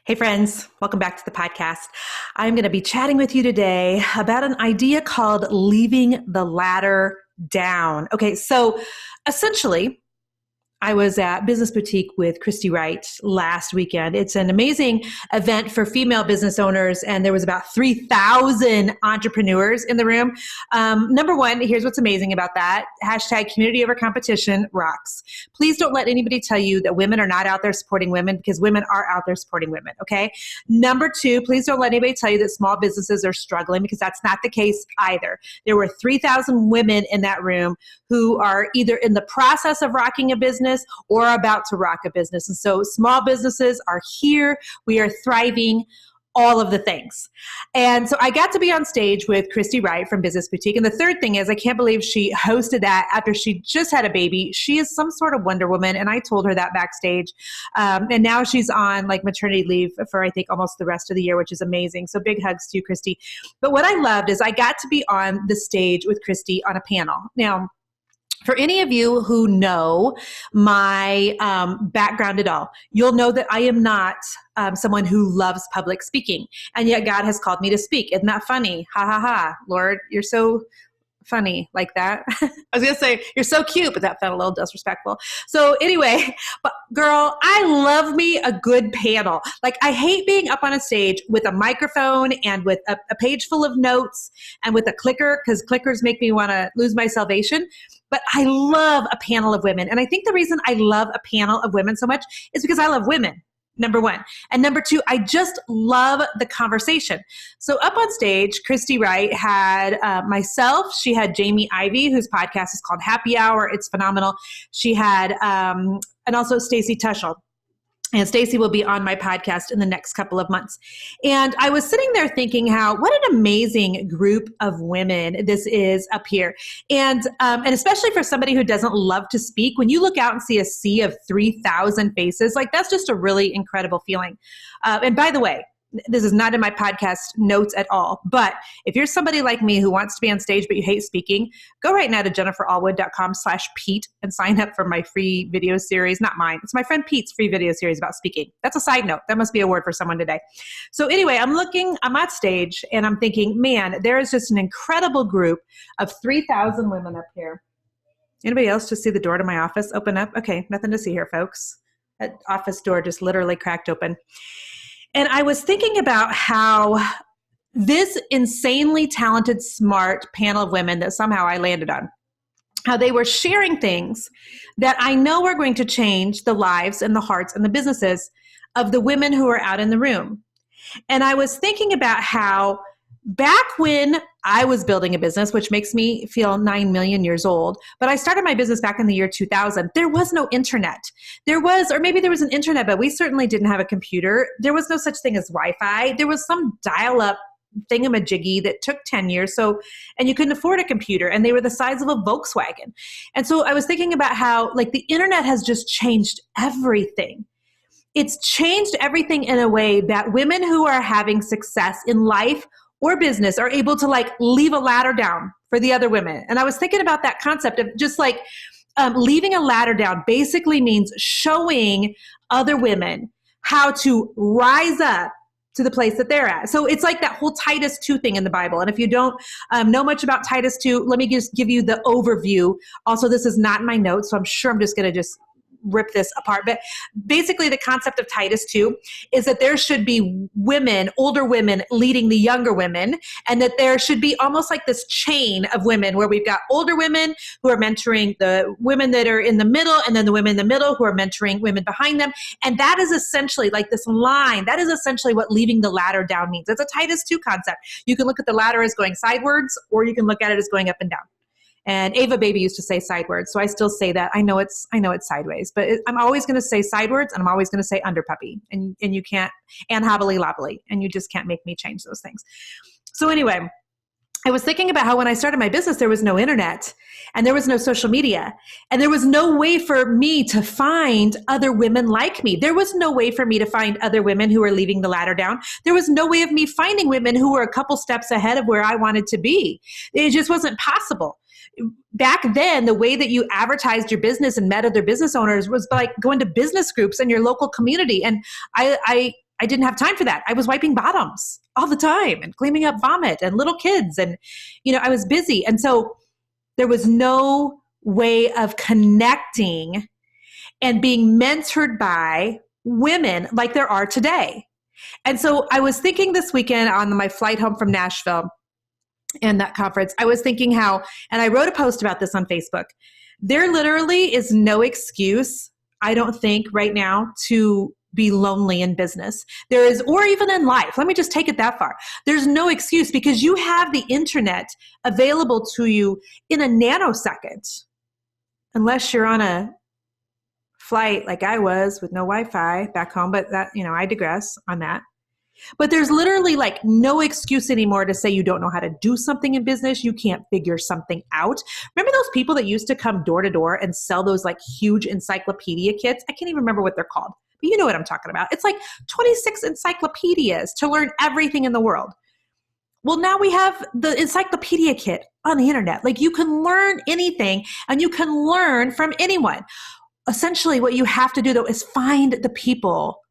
Hey friends, welcome back to the podcast. I'm going to be chatting with you today about an idea called leaving the ladder down. Okay, so essentially, I was at Business Boutique with Christy Wright last weekend. It's an amazing event for female business owners, and there was about 3,000 entrepreneurs in the room. Number one, here's what's amazing about that. Hashtag community over competition rocks. Please don't let anybody tell you that women are not out there supporting women, because women are out there supporting women, okay? Number two, please don't let anybody tell you that small businesses are struggling, because that's not the case either. There were 3,000 women in that room who are either in the process of rocking a business or about to rock a business. And so small businesses are here. We are thriving, all of the things. And so I got to be on stage with Christy Wright from Business Boutique. And the third thing is, I can't believe she hosted that after she just had a baby. She is some sort of Wonder Woman. And I told her that backstage. And now she's on like maternity leave for, I think, almost the rest of the year, which is amazing. So big hugs to you, Christy. But what I loved is I got to be on the stage with Christy on a panel. Now, for any of you who know my background at all, you'll know that I am not someone who loves public speaking. And yet God has called me to speak. Isn't that funny? Ha ha ha. Lord, you're so funny like that. I was going to say, you're so cute, but that felt a little disrespectful. So anyway, but girl, I love me a good panel. Like, I hate being up on a stage with a microphone and with a page full of notes and with a clicker, because clickers make me want to lose my salvation. But I love a panel of women. And I think the reason I love a panel of women so much is because I love women. Number one. And number two, I just love the conversation. So up on stage, Christy Wright had myself. She had Jamie Ivey, whose podcast is called Happy Hour. It's phenomenal. She had, and also Stacy Tushel. And Stacy will be on my podcast in the next couple of months. And I was sitting there thinking what an amazing group of women this is up here. And especially for somebody who doesn't love to speak, when you look out and see a sea of 3,000 faces, like, that's just a really incredible feeling. And by the way, this is not in my podcast notes at all, but if you're somebody like me who wants to be on stage but you hate speaking, go right now to jenniferallwood.com/Pete and sign up for my free video series. Not mine. It's my friend Pete's free video series about speaking. That's a side note. That must be a word for someone today. So anyway, I'm on stage and I'm thinking, man, there is just an incredible group of 3,000 women up here. Anybody else just see the door to my office open up? Okay, nothing to see here, folks. That office door just literally cracked open. And I was thinking about how this insanely talented, smart panel of women that somehow I landed on, how they were sharing things that I know are going to change the lives and the hearts and the businesses of the women who are out in the room. And I was thinking about how back when I was building a business, which makes me feel 9 million years old, but I started my business back in the year 2000. There was no internet. Or maybe there was an internet, but we certainly didn't have a computer. There was no such thing as Wi-Fi. There was some dial-up thingamajiggy that took 10 years. And you couldn't afford a computer, and they were the size of a Volkswagen. And so I was thinking about how, like, the internet has just changed everything. It's changed everything in a way that women who are having success in life or business are able to, like, leave a ladder down for the other women. And I was thinking about that concept of just like leaving a ladder down basically means showing other women how to rise up to the place that they're at. So it's like that whole Titus 2 thing in the Bible. And if you don't know much about Titus 2, let me just give you the overview. Also, this is not in my notes, so I'm sure I'm just going to just rip this apart. But basically the concept of Titus 2 is that there should be women, older women leading the younger women, and that there should be almost like this chain of women where we've got older women who are mentoring the women that are in the middle, and then the women in the middle who are mentoring women behind them. And that is essentially like this line. That is essentially what leaving the ladder down means. It's a Titus 2 concept. You can look at the ladder as going sidewards, or you can look at it as going up and down. And Ava Baby used to say sideways, so I still say that. I know it's sideways, but I'm always going to say sideways, and I'm always going to say under puppy, and you can't, and hobbly lobbly, and you just can't make me change those things. So anyway, I was thinking about how when I started my business, there was no internet, and there was no social media, and there was no way for me to find other women like me. There was no way for me to find other women who were leaving the ladder down. There was no way of me finding women who were a couple steps ahead of where I wanted to be. It just wasn't possible. Back then, the way that you advertised your business and met other business owners was by, like, going to business groups in your local community. And I I didn't have time for that. I was wiping bottoms all the time and cleaning up vomit and little kids. And, I was busy. And so there was no way of connecting and being mentored by women like there are today. And so I was thinking this weekend on my flight home from Nashville and that conference, I was thinking how, and I wrote a post about this on Facebook, there literally is no excuse, I don't think right now, to be lonely in business. There is, or even in life. Let me just take it that far. There's no excuse because you have the internet available to you in a nanosecond, unless you're on a flight like I was with no Wi-Fi back home, but that, I digress on that. But there's literally like no excuse anymore to say you don't know how to do something in business. You can't figure something out. Remember those people that used to come door to door and sell those like huge encyclopedia kits? I can't even remember what they're called, but you know what I'm talking about. It's like 26 encyclopedias to learn everything in the world. Well, now we have the encyclopedia kit on the internet. Like you can learn anything and you can learn from anyone. Essentially, what you have to do though is find the people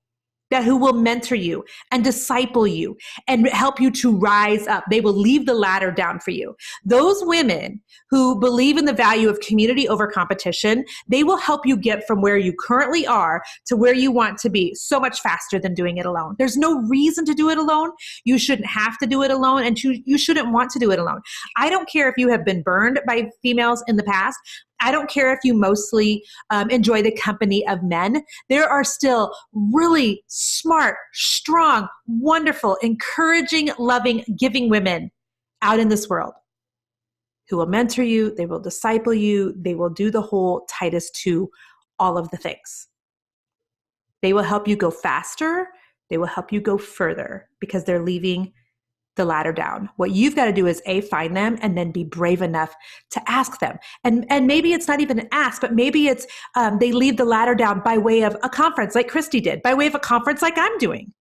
who will mentor you and disciple you and help you to rise up. They will leave the ladder down for you. Those women who believe in the value of community over competition, they will help you get from where you currently are to where you want to be so much faster than doing it alone. There's no reason to do it alone. You shouldn't have to do it alone, and you shouldn't want to do it alone. I don't care if you have been burned by females in the past. I don't care if you mostly enjoy the company of men. There are still really smart, strong, wonderful, encouraging, loving, giving women out in this world who will mentor you. They will disciple you. They will do the whole Titus 2, all of the things. They will help you go faster. They will help you go further because they're leaving the ladder down. What you've got to do is find them and then be brave enough to ask them. And maybe it's not even an ask, but maybe it's they leave the ladder down by way of a conference like Christy did, by way of a conference like I'm doing.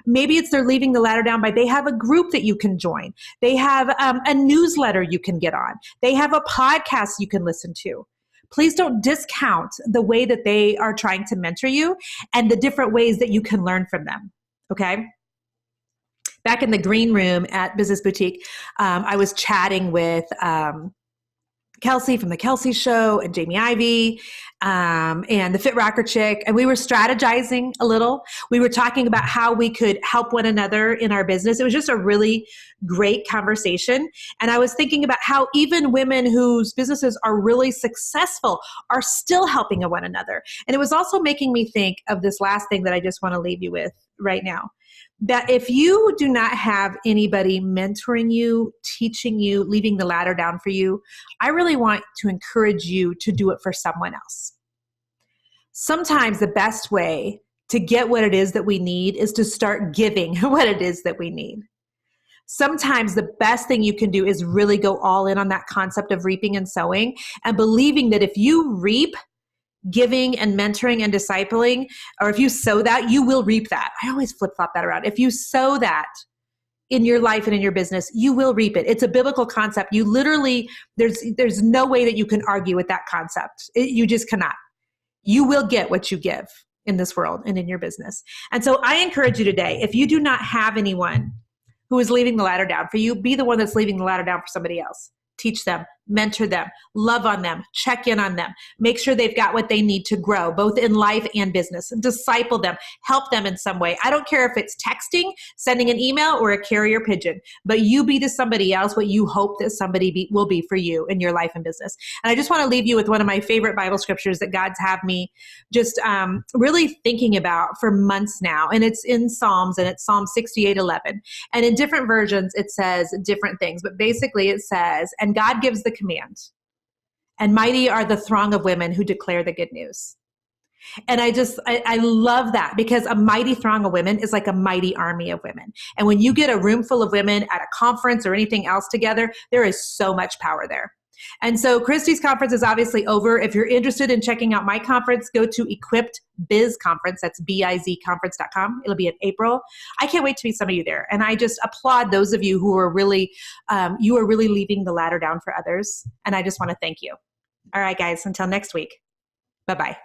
Maybe it's they're leaving the ladder down by they have a group that you can join. They have a newsletter you can get on. They have a podcast you can listen to. Please don't discount the way that they are trying to mentor you and the different ways that you can learn from them. Okay? Back in the green room at Business Boutique, I was chatting with Kelsey from The Kelsey Show and Jamie Ivey and the Fit Rocker chick, and we were strategizing a little. We were talking about how we could help one another in our business. It was just a really great conversation. And I was thinking about how even women whose businesses are really successful are still helping one another. And it was also making me think of this last thing that I just want to leave you with right now. That if you do not have anybody mentoring you, teaching you, leaving the ladder down for you, I really want to encourage you to do it for someone else. Sometimes the best way to get what it is that we need is to start giving what it is that we need. Sometimes the best thing you can do is really go all in on that concept of reaping and sowing and believing that if you reap giving and mentoring and discipling, or if you sow that, you will reap that. I always flip-flop that around. If you sow that in your life and in your business, you will reap it. It's a biblical concept. You literally, there's no way that you can argue with that concept. You just cannot. You will get what you give in this world and in your business. And so I encourage you today, if you do not have anyone who is leaving the ladder down for you, be the one that's leaving the ladder down for somebody else. Teach them, mentor them, love on them, check in on them, make sure they've got what they need to grow, both in life and business, disciple them, help them in some way. I don't care if it's texting, sending an email, or a carrier pigeon, but you be to somebody else what you hope that somebody will be for you in your life and business. And I just want to leave you with one of my favorite Bible scriptures that God's had me just really thinking about for months now. And it's in Psalms, and it's Psalm 68:11. And in different versions, it says different things, but basically it says, and God gives the command, and mighty are the throng of women who declare the good news. And I love that, because a mighty throng of women is like a mighty army of women. And when you get a room full of women at a conference or anything else together, there is so much power there. And so Christy's conference is obviously over. If you're interested in checking out my conference, go to Equipped Biz Conference. That's bizconference.com. It'll be in April. I can't wait to meet some of you there. And I just applaud those of you who are really, you are really leaving the ladder down for others. And I just want to thank you. All right, guys, until next week. Bye-bye.